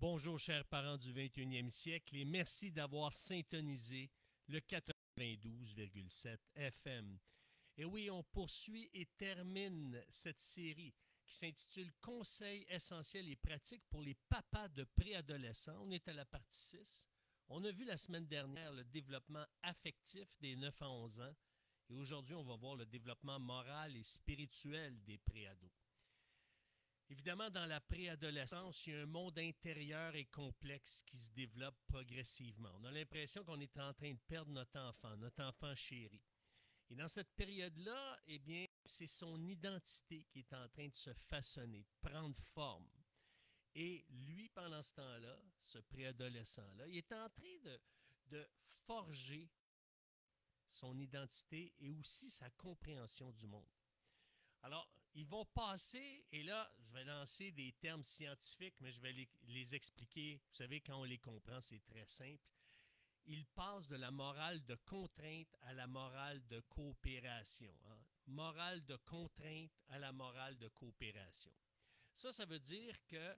Bonjour chers parents du 21e siècle et merci d'avoir syntonisé le 92,7 FM. Et oui, on poursuit et termine cette série qui s'intitule Conseils essentiels et pratiques pour les papas de préadolescents. On est à la partie 6. On a vu la semaine dernière le développement affectif des 9 à 11 ans et aujourd'hui on va voir le développement moral et spirituel des préados. Évidemment, dans la préadolescence, il y a un monde intérieur et complexe qui se développe progressivement. On a l'impression qu'on est en train de perdre notre enfant chéri. Et dans cette période-là, eh bien, c'est son identité qui est en train de se façonner, de prendre forme. Et lui, pendant ce temps-là, ce préadolescent-là, il est en train de forger son identité et aussi sa compréhension du monde. Alors, ils vont passer, et là, je vais lancer des termes scientifiques, mais je vais les expliquer. Vous savez, quand on les comprend, c'est très simple. Ils passent de la morale de contrainte à la morale de coopération. Hein. Morale de contrainte à la morale de coopération. Ça veut dire que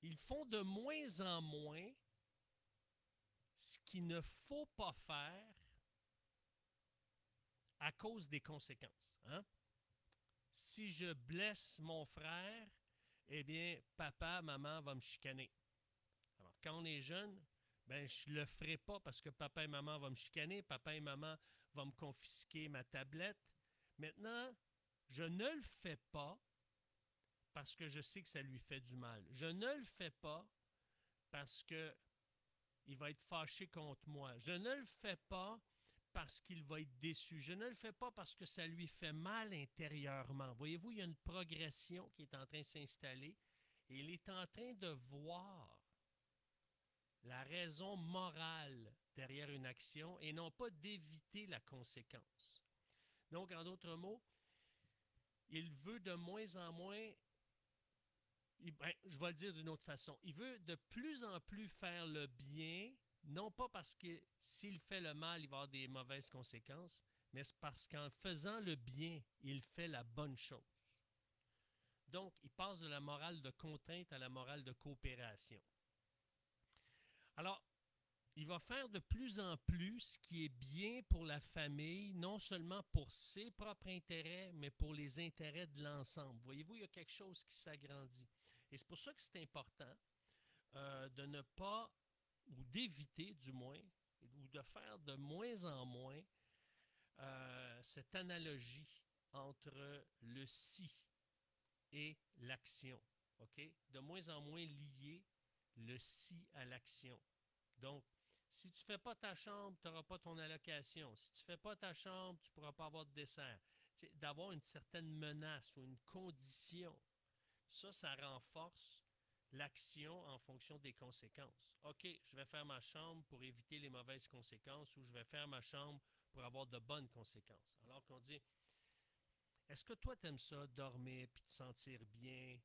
ils font de moins en moins ce qu'il ne faut pas faire à cause des conséquences. Hein? Si je blesse mon frère, eh bien, papa, maman va me chicaner. Alors, quand on est jeune, ben, je ne le ferai pas parce que papa et maman vont me chicaner, papa et maman vont me confisquer ma tablette. Maintenant, je ne le fais pas parce que je sais que ça lui fait du mal. Je ne le fais pas parce que il va être fâché contre moi. Je ne le fais pas parce qu'il va être déçu. Je ne le fais pas parce que ça lui fait mal intérieurement. Voyez-vous, il y a une progression qui est en train de s'installer et il est en train de voir la raison morale derrière une action et non pas d'éviter la conséquence. Donc, en d'autres mots, il veut de moins en moins, je vais le dire d'une autre façon, il veut de plus en plus faire le bien, non pas parce que s'il fait le mal, il va avoir des mauvaises conséquences, mais c'est parce qu'en faisant le bien, il fait la bonne chose. Donc, il passe de la morale de contrainte à la morale de coopération. Alors, il va faire de plus en plus ce qui est bien pour la famille, non seulement pour ses propres intérêts, mais pour les intérêts de l'ensemble. Voyez-vous, il y a quelque chose qui s'agrandit. Et c'est pour ça que c'est important de ne pas, ou d'éviter du moins, ou de faire de moins en moins cette analogie entre le si et l'action. Okay? De moins en moins lier le si à l'action. Donc, si tu ne fais pas ta chambre, tu n'auras pas ton allocation. Si tu ne fais pas ta chambre, tu ne pourras pas avoir de dessert. D'avoir une certaine menace ou une condition, ça renforce l'action en fonction des conséquences. OK, je vais faire ma chambre pour éviter les mauvaises conséquences ou je vais faire ma chambre pour avoir de bonnes conséquences. Alors qu'on dit, est-ce que toi, tu aimes ça, dormir puis te sentir bien?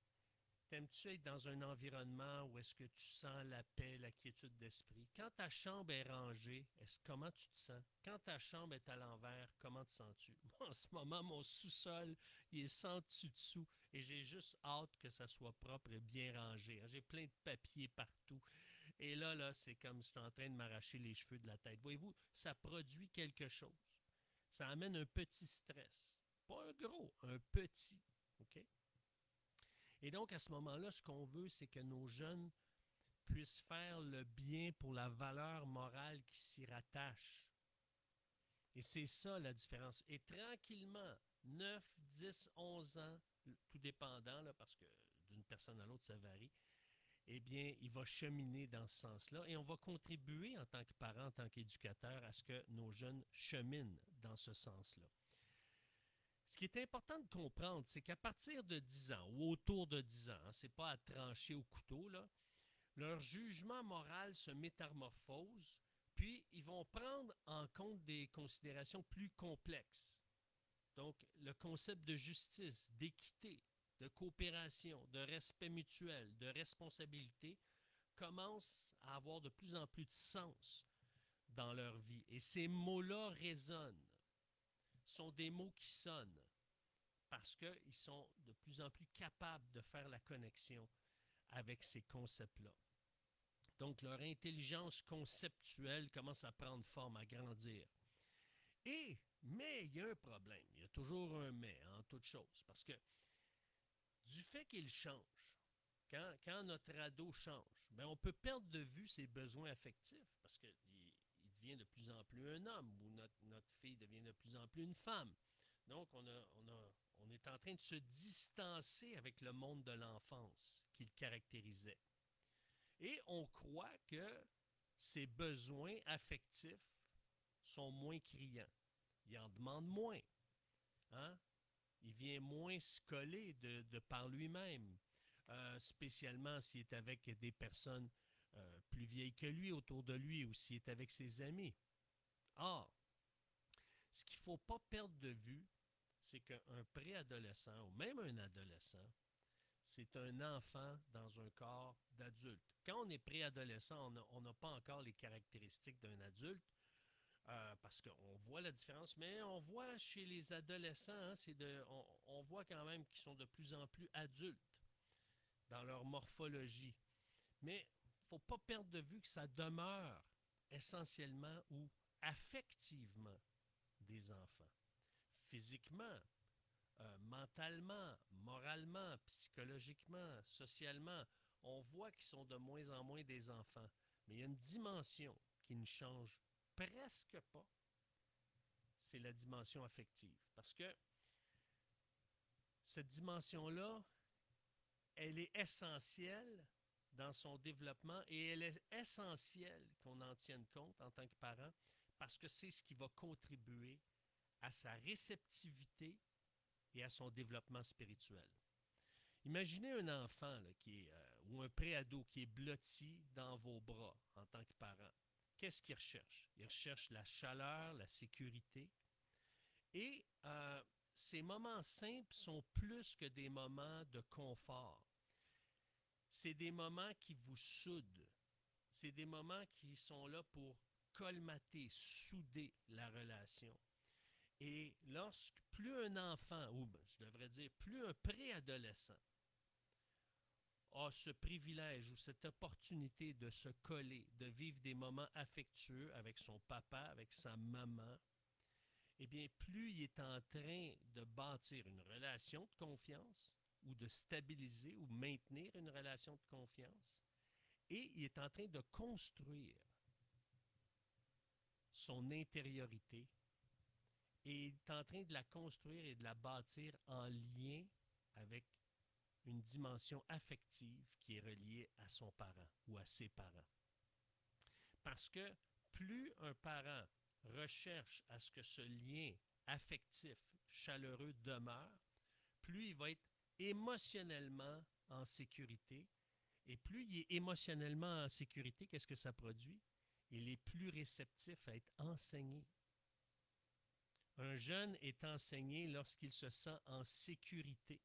T'aimes-tu être dans un environnement où est-ce que tu sens la paix, la quiétude d'esprit? Quand ta chambre est rangée, comment tu te sens? Quand ta chambre est à l'envers, comment te sens-tu? Moi, en ce moment, mon sous-sol, il est sans dessus-dessous et j'ai juste hâte que ça soit propre et bien rangé. J'ai plein de papiers partout. Et là, c'est comme si je suis en train de m'arracher les cheveux de la tête. Voyez-vous, ça produit quelque chose. Ça amène un petit stress. Pas un gros, un petit. OK? Et donc, à ce moment-là, ce qu'on veut, c'est que nos jeunes puissent faire le bien pour la valeur morale qui s'y rattache. Et c'est ça la différence. Et tranquillement, 9, 10, 11 ans, tout dépendant, là, parce que d'une personne à l'autre, ça varie, eh bien, il va cheminer dans ce sens-là. Et on va contribuer en tant que parents, en tant qu'éducateurs, à ce que nos jeunes cheminent dans ce sens-là. Ce qui est important de comprendre, c'est qu'à partir de 10 ans ou autour de 10 ans, c'est pas à trancher au couteau, là, leur jugement moral se métamorphose, puis ils vont prendre en compte des considérations plus complexes. Donc, le concept de justice, d'équité, de coopération, de respect mutuel, de responsabilité commence à avoir de plus en plus de sens dans leur vie. Et ces mots-là résonnent, sont des mots qui sonnent parce qu'ils sont de plus en plus capables de faire la connexion avec ces concepts-là. Donc, leur intelligence conceptuelle commence à prendre forme, à grandir. Mais il y a un problème. Il y a toujours un mais en toute chose. Parce que du fait qu'il change, quand notre ado change, ben on peut perdre de vue ses besoins affectifs parce qu'il devient de plus en plus un homme ou notre fille devient de plus en plus une femme. Donc, on est en train de se distancer avec le monde de l'enfance qui le caractérisait. Et on croit que ses besoins affectifs sont moins criants. Il en demande moins. Hein? Il vient moins se coller de par lui-même, spécialement s'il est avec des personnes plus vieilles que lui autour de lui ou s'il est avec ses amis. Or, ce qu'il ne faut pas perdre de vue, c'est qu'un préadolescent ou même un adolescent, c'est un enfant dans un corps d'adulte. Quand on est préadolescent, on n'a pas encore les caractéristiques d'un adulte, parce qu'on voit la différence, mais on voit chez les adolescents, hein, on voit quand même qu'ils sont de plus en plus adultes dans leur morphologie. Mais il ne faut pas perdre de vue que ça demeure essentiellement ou affectivement des enfants. Physiquement, mentalement, moralement, psychologiquement, socialement, on voit qu'ils sont de moins en moins des enfants. Mais il y a une dimension qui ne change presque pas, c'est la dimension affective. Parce que cette dimension-là, elle est essentielle dans son développement et elle est essentielle qu'on en tienne compte en tant que parent parce que c'est ce qui va contribuer à sa réceptivité et à son développement spirituel. Imaginez un enfant là, ou un préado qui est blotti dans vos bras en tant que parent. Qu'est-ce qu'il recherche? Il recherche la chaleur, la sécurité. Et ces moments simples sont plus que des moments de confort. C'est des moments qui vous soudent. C'est des moments qui sont là pour colmater, souder la relation. Et lorsque plus un enfant, ou je devrais dire plus un préadolescent, a ce privilège ou cette opportunité de se coller, de vivre des moments affectueux avec son papa, avec sa maman, eh bien, plus il est en train de bâtir une relation de confiance ou de stabiliser ou maintenir une relation de confiance, et il est en train de construire son intériorité et il est en train de la construire et de la bâtir en lien avec une dimension affective qui est reliée à son parent ou à ses parents. Parce que plus un parent recherche à ce que ce lien affectif, chaleureux demeure, plus il va être émotionnellement en sécurité. Et plus il est émotionnellement en sécurité, qu'est-ce que ça produit? Il est plus réceptif à être enseigné. Un jeune est enseigné lorsqu'il se sent en sécurité.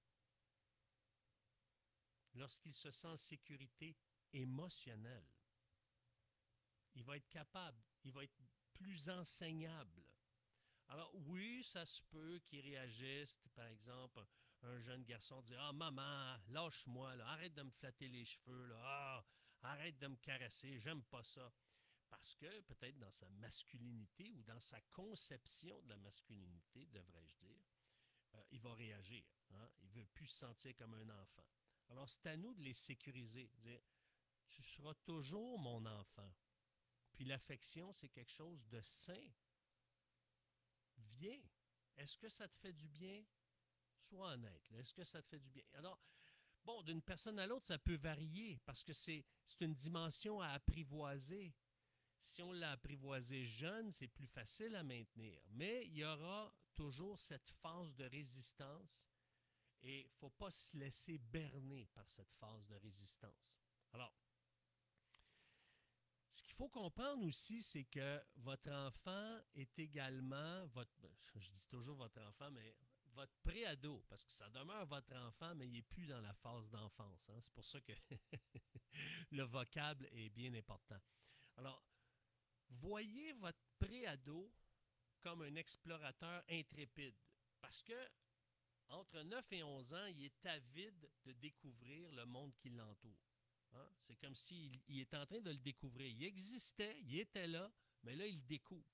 Lorsqu'il se sent en sécurité émotionnelle. Il va être capable, il va être plus enseignable. Alors oui, ça se peut qu'il réagisse, par exemple, un jeune garçon dit « Ah, maman, lâche-moi, là, arrête de me flatter les cheveux, là, ah, arrête de me caresser, j'aime pas ça. » Parce que peut-être dans sa masculinité ou dans sa conception de la masculinité, devrais-je dire, il va réagir. Hein? Il ne veut plus se sentir comme un enfant. Alors c'est à nous de les sécuriser, de dire « Tu seras toujours mon enfant. » Puis l'affection, c'est quelque chose de sain. Viens. Est-ce que ça te fait du bien? Sois honnête. Est-ce que ça te fait du bien? Alors, bon, d'une personne à l'autre, ça peut varier parce que c'est une dimension à apprivoiser. Si on l'a apprivoisé jeune, c'est plus facile à maintenir. Mais il y aura toujours cette phase de résistance et il ne faut pas se laisser berner par cette phase de résistance. Alors, ce qu'il faut comprendre aussi, c'est que votre enfant est également, je dis toujours votre enfant, mais votre préado, parce que ça demeure votre enfant, mais il n'est plus dans la phase d'enfance. Hein? C'est pour ça que le vocable est bien important. Alors, voyez votre préado comme un explorateur intrépide, parce que Entre 9 et 11 ans, il est avide de découvrir le monde qui l'entoure. Hein? C'est comme s'il il est en train de le découvrir. Il existait, il était là, mais là, il le découvre.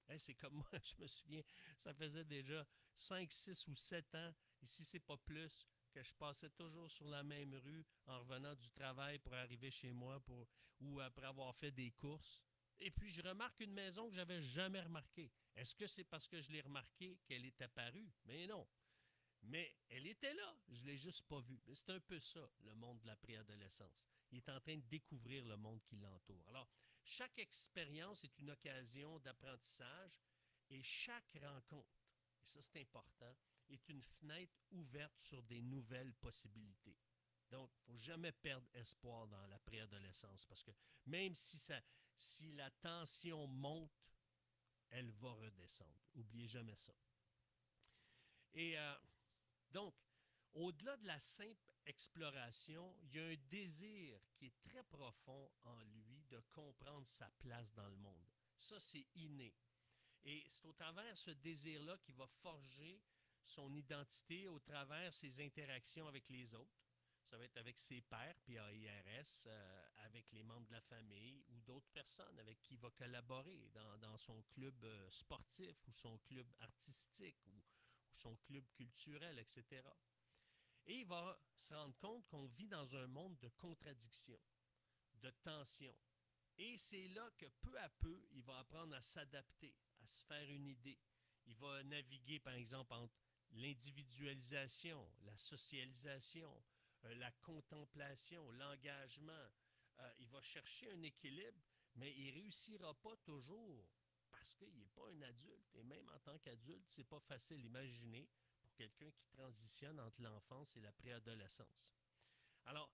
Hein, c'est comme moi, je me souviens, ça faisait déjà 5, 6 ou 7 ans, et si c'est pas plus, que je passais toujours sur la même rue en revenant du travail pour arriver chez moi ou après avoir fait des courses. Et puis, je remarque une maison que j'avais jamais remarquée. Est-ce que c'est parce que je l'ai remarquée qu'elle est apparue? Mais non. Mais elle était là, je ne l'ai juste pas vue. Mais c'est un peu ça, le monde de la préadolescence. Il est en train de découvrir le monde qui l'entoure. Alors, chaque expérience est une occasion d'apprentissage et chaque rencontre, et ça c'est important, est une fenêtre ouverte sur des nouvelles possibilités. Donc, il ne faut jamais perdre espoir dans la préadolescence parce que même si la tension monte, elle va redescendre. N'oubliez jamais ça. Et donc, au-delà de la simple exploration, il y a un désir qui est très profond en lui de comprendre sa place dans le monde. Ça, c'est inné. Et c'est au travers de ce désir-là qu'il va forger son identité au travers ses interactions avec les autres. Ça va être avec ses pairs, PAIRS, avec les membres de la famille ou d'autres personnes avec qui il va collaborer dans son club sportif ou son club artistique ou son club culturel, etc. Et il va se rendre compte qu'on vit dans un monde de contradictions, de tensions. Et c'est là que peu à peu, il va apprendre à s'adapter, à se faire une idée. Il va naviguer, par exemple, entre l'individualisation, la socialisation, la contemplation, l'engagement. Il va chercher un équilibre, mais il ne réussira pas toujours parce qu'il n'est pas un adulte. Et même en tant qu'adulte, c'est pas facile. Imaginez pour quelqu'un qui transitionne entre l'enfance et la préadolescence. Alors,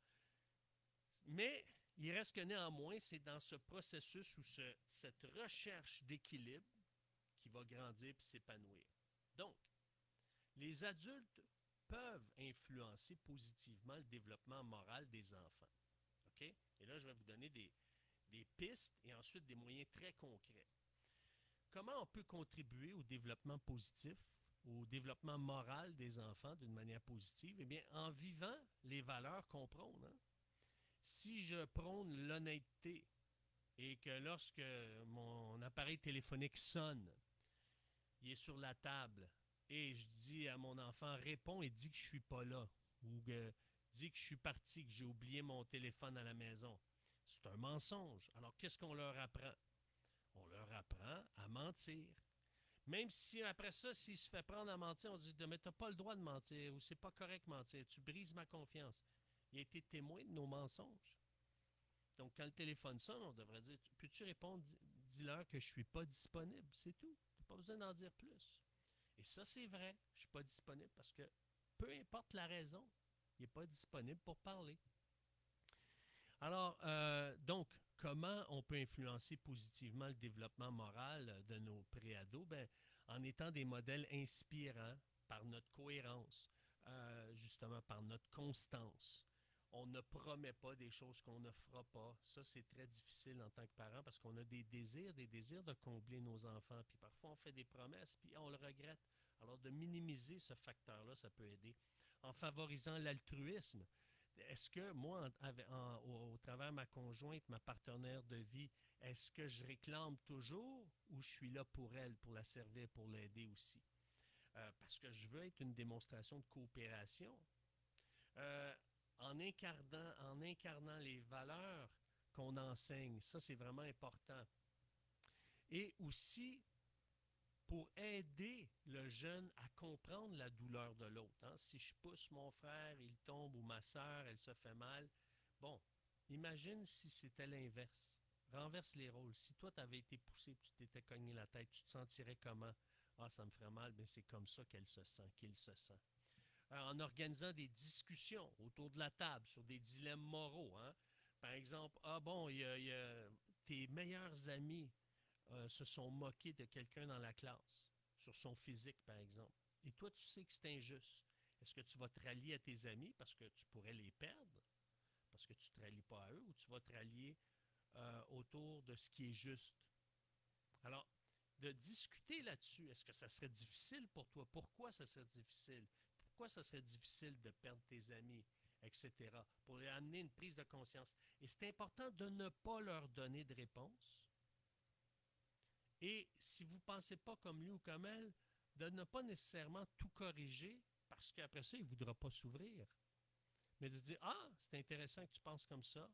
mais il reste que néanmoins, c'est dans ce processus ou cette recherche d'équilibre qui va grandir et s'épanouir. Donc, les adultes peuvent influencer positivement le développement moral des enfants. OK? Et là, je vais vous donner des pistes et ensuite des moyens très concrets. Comment on peut contribuer au développement positif, au développement moral des enfants d'une manière positive? Eh bien, en vivant les valeurs qu'on prône. Hein? Si je prône l'honnêteté et que lorsque mon appareil téléphonique sonne, il est sur la table et je dis à mon enfant, réponds et dis que je ne suis pas là ou dis que je suis parti, que j'ai oublié mon téléphone à la maison. C'est un mensonge. Alors, qu'est-ce qu'on leur apprend? On leur apprend à mentir. Même si après ça, s'il se fait prendre à mentir, on dit, mais tu n'as pas le droit de mentir ou c'est pas correct de mentir, tu brises ma confiance. Il a été témoin de nos mensonges. Donc, quand le téléphone sonne, on devrait dire, peux-tu répondre, dis-leur que je ne suis pas disponible, c'est tout. Tu n'as pas besoin d'en dire plus. Et ça, c'est vrai, je ne suis pas disponible parce que peu importe la raison, il n'est pas disponible pour parler. Alors, donc, comment on peut influencer positivement le développement moral de nos préados? Ben, en étant des modèles inspirants par notre cohérence, justement par notre constance. On ne promet pas des choses qu'on ne fera pas. Ça, c'est très difficile en tant que parent parce qu'on a des désirs de combler nos enfants. Puis parfois, on fait des promesses, puis on le regrette. Alors, de minimiser ce facteur-là, ça peut aider. En favorisant l'altruisme, est-ce que moi, au travers de ma conjointe, ma partenaire de vie, est-ce que je réclame toujours ou je suis là pour elle, pour la servir, pour l'aider aussi? Parce que je veux être une démonstration de coopération. Euh, en incarnant les valeurs qu'on enseigne, ça c'est vraiment important. Et aussi pour aider le jeune à comprendre la douleur de l'autre. Hein. Si je pousse mon frère, il tombe, ou ma sœur, elle se fait mal. Bon, imagine si c'était l'inverse. Renverse les rôles. Si toi, tu avais été poussé, tu t'étais cogné la tête, tu te sentirais comment? Ah, ça me ferait mal, mais c'est comme ça qu'elle se sent, qu'il se sent. En organisant des discussions autour de la table sur des dilemmes moraux. Hein? Par exemple, ah bon, tes meilleurs amis se sont moqués de quelqu'un dans la classe, sur son physique, par exemple. Et toi, tu sais que c'est injuste. Est-ce que tu vas te rallier à tes amis parce que tu pourrais les perdre, parce que tu ne te rallies pas à eux, ou tu vas te rallier autour de ce qui est juste? Alors, de discuter là-dessus, est-ce que ça serait difficile pour toi? Pourquoi ça serait difficile? pourquoi ça serait difficile de perdre tes amis, etc., pour leur amener une prise de conscience. Et c'est important de ne pas leur donner de réponse. Et si vous ne pensez pas comme lui ou comme elle, de ne pas nécessairement tout corriger, parce qu'après ça, il ne voudra pas s'ouvrir. Mais de dire, ah, c'est intéressant que tu penses comme ça.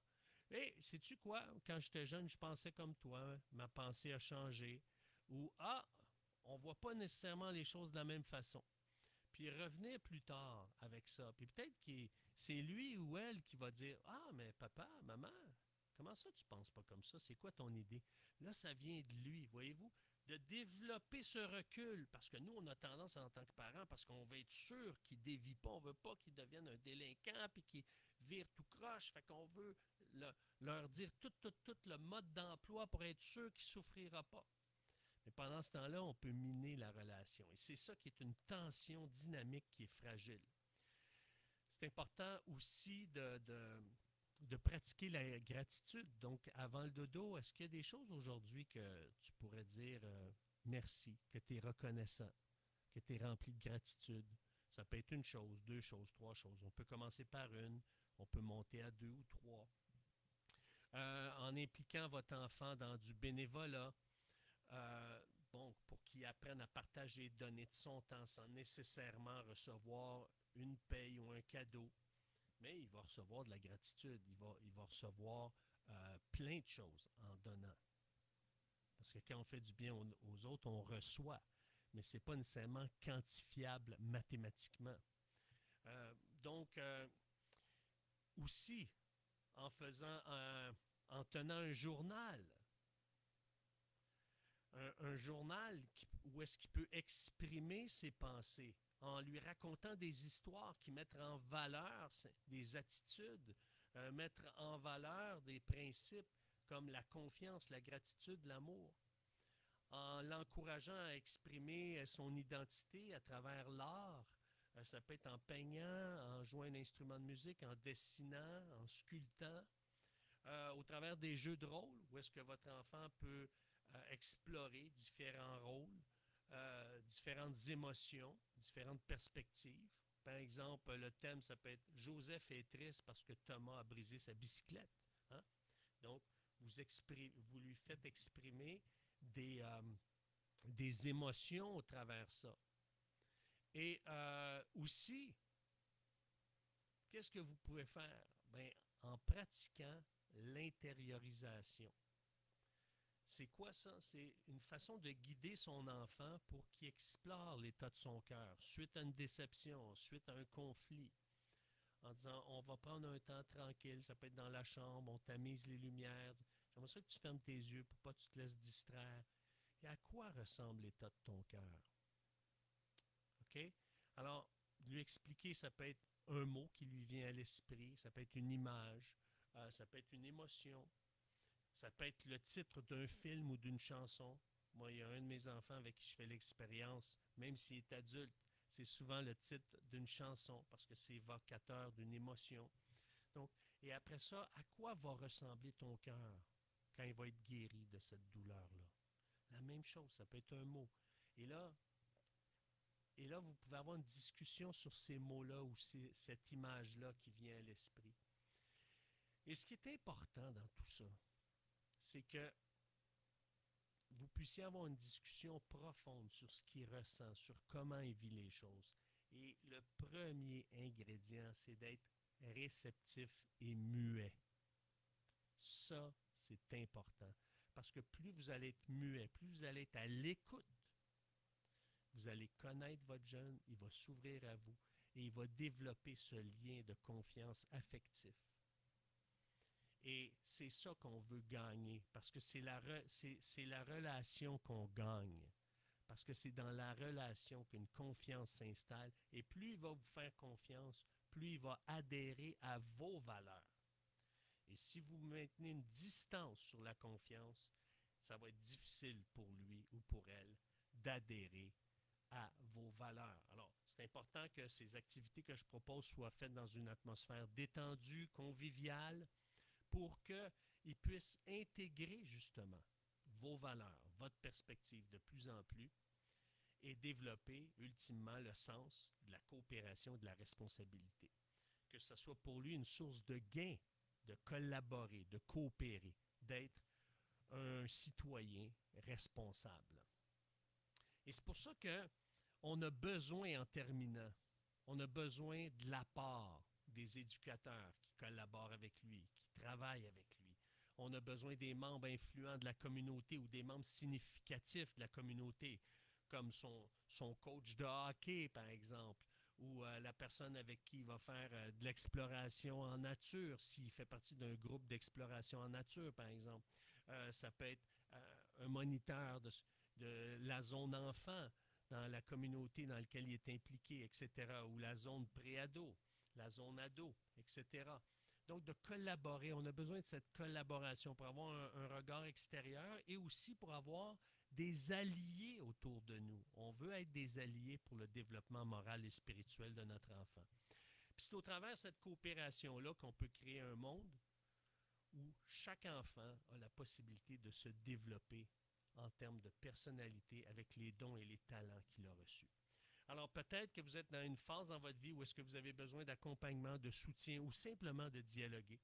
Et sais-tu quoi, quand j'étais jeune, je pensais comme toi, ma pensée a changé. Ou, ah, on ne voit pas nécessairement les choses de la même façon. Puis revenir plus tard avec ça. Puis peut-être que c'est lui ou elle qui va dire, ah, mais papa, maman, comment ça tu penses pas comme ça? C'est quoi ton idée? Là, ça vient de lui, voyez-vous? De développer ce recul, parce que nous, on a tendance en tant que parents, parce qu'on veut être sûr qu'ils ne dévient pas, on ne veut pas qu'ils deviennent un délinquant, puis qu'ils virent tout croche, fait qu'on veut leur dire tout le mode d'emploi pour être sûr qu'il ne souffrira pas. Mais pendant ce temps-là, on peut miner la relation. Et c'est ça qui est une tension dynamique qui est fragile. C'est important aussi de pratiquer la gratitude. Donc, avant le dodo, est-ce qu'il y a des choses aujourd'hui que tu pourrais dire merci, que tu es reconnaissant, que tu es rempli de gratitude? Ça peut être une chose, deux choses, trois choses. On peut commencer par une, on peut monter à deux ou trois. En impliquant votre enfant dans du bénévolat, pour qu'il apprenne à partager, donner de son temps sans nécessairement recevoir une paye ou un cadeau. Mais il va recevoir de la gratitude, il va recevoir plein de choses en donnant. Parce que quand on fait du bien aux autres, on reçoit, mais ce n'est pas nécessairement quantifiable mathématiquement. Donc, aussi, en tenant un journal, un journal où est-ce qu'il peut exprimer ses pensées, en lui racontant des histoires qui mettent en valeur des attitudes, mettre en valeur des principes comme la confiance, la gratitude, l'amour, en l'encourageant à exprimer son identité à travers l'art. Ça peut être en peignant, en jouant un instrument de musique, en dessinant, en sculptant, au travers des jeux de rôle, où est-ce que votre enfant peut explorer différents rôles, différentes émotions, différentes perspectives. Par exemple, le thème, ça peut être Joseph est triste parce que Thomas a brisé sa bicyclette. Hein? Donc, vous lui faites exprimer des émotions au travers ça. Et aussi, qu'est-ce que vous pouvez faire? Bien, en pratiquant l'intériorisation. C'est quoi ça? C'est une façon de guider son enfant pour qu'il explore l'état de son cœur, suite à une déception, suite à un conflit, en disant, on va prendre un temps tranquille, ça peut être dans la chambre, on tamise les lumières, j'aimerais ça que tu fermes tes yeux pour pas que tu te laisses distraire. Et à quoi ressemble l'état de ton cœur? OK? Alors, lui expliquer, ça peut être un mot qui lui vient à l'esprit, ça peut être une image, ça peut être une émotion, ça peut être le titre d'un film ou d'une chanson. Moi, il y a un de mes enfants avec qui je fais l'expérience, même s'il est adulte, c'est souvent le titre d'une chanson parce que c'est évocateur d'une émotion. Donc, et après ça, à quoi va ressembler ton cœur quand il va être guéri de cette douleur-là? La même chose, ça peut être un mot. Et là, vous pouvez avoir une discussion sur ces mots-là ou cette image-là qui vient à l'esprit. Et ce qui est important dans tout ça, c'est que vous puissiez avoir une discussion profonde sur ce qu'il ressent, sur comment il vit les choses. Et le premier ingrédient, c'est d'être réceptif et muet. Ça, c'est important. Parce que plus vous allez être muet, plus vous allez être à l'écoute, vous allez connaître votre jeune, il va s'ouvrir à vous et il va développer ce lien de confiance affectif. Et c'est ça qu'on veut gagner, parce que c'est la relation qu'on gagne. Parce que c'est dans la relation qu'une confiance s'installe. Et plus il va vous faire confiance, plus il va adhérer à vos valeurs. Et si vous maintenez une distance sur la confiance, ça va être difficile pour lui ou pour elle d'adhérer à vos valeurs. Alors, c'est important que ces activités que je propose soient faites dans une atmosphère détendue, conviviale, pour qu'ils puissent intégrer justement vos valeurs, votre perspective de plus en plus, et développer ultimement le sens de la coopération et de la responsabilité. Que ce soit pour lui une source de gain, de collaborer, de coopérer, d'être un citoyen responsable. Et c'est pour ça qu'on a besoin, en terminant, on a besoin de l'apport des éducateurs qui collaborent avec lui, qui travaillent avec lui. On a besoin des membres influents de la communauté ou des membres significatifs de la communauté, comme son coach de hockey, par exemple, ou la personne avec qui il va faire de l'exploration en nature, s'il fait partie d'un groupe d'exploration en nature, par exemple. Ça peut être un moniteur de la zone enfant dans la communauté dans laquelle il est impliqué, etc., ou la zone pré-ado, la zone ado, etc. Donc, de collaborer, on a besoin de cette collaboration pour avoir un regard extérieur et aussi pour avoir des alliés autour de nous. On veut être des alliés pour le développement moral et spirituel de notre enfant. Puis c'est au travers de cette coopération-là qu'on peut créer un monde où chaque enfant a la possibilité de se développer en termes de personnalité avec les dons et les talents qu'il a reçus. Alors peut-être que vous êtes dans une phase dans votre vie où est-ce que vous avez besoin d'accompagnement, de soutien ou simplement de dialoguer.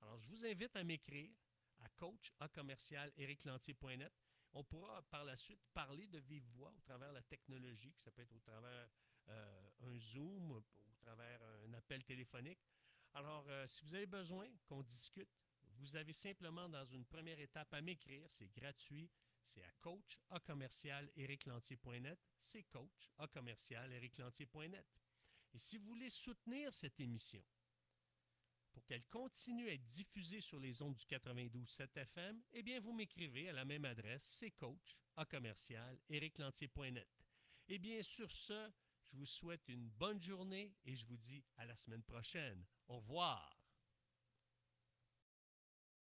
Alors je vous invite à m'écrire à coach@ericlantier.net. On pourra par la suite parler de vive voix au travers de la technologie, que ça peut être au travers un Zoom, au travers un appel téléphonique. Alors si vous avez besoin qu'on discute, vous avez simplement dans une première étape à m'écrire, c'est gratuit, c'est à coach@ericlantier.net, c'est coach@ericlantier.net. Et si vous voulez soutenir cette émission pour qu'elle continue à être diffusée sur les ondes du 92.7 FM, eh bien vous m'écrivez à la même adresse, c'est coach@ericlantier.net. Et bien sur ce, je vous souhaite une bonne journée et je vous dis à la semaine prochaine. Au revoir.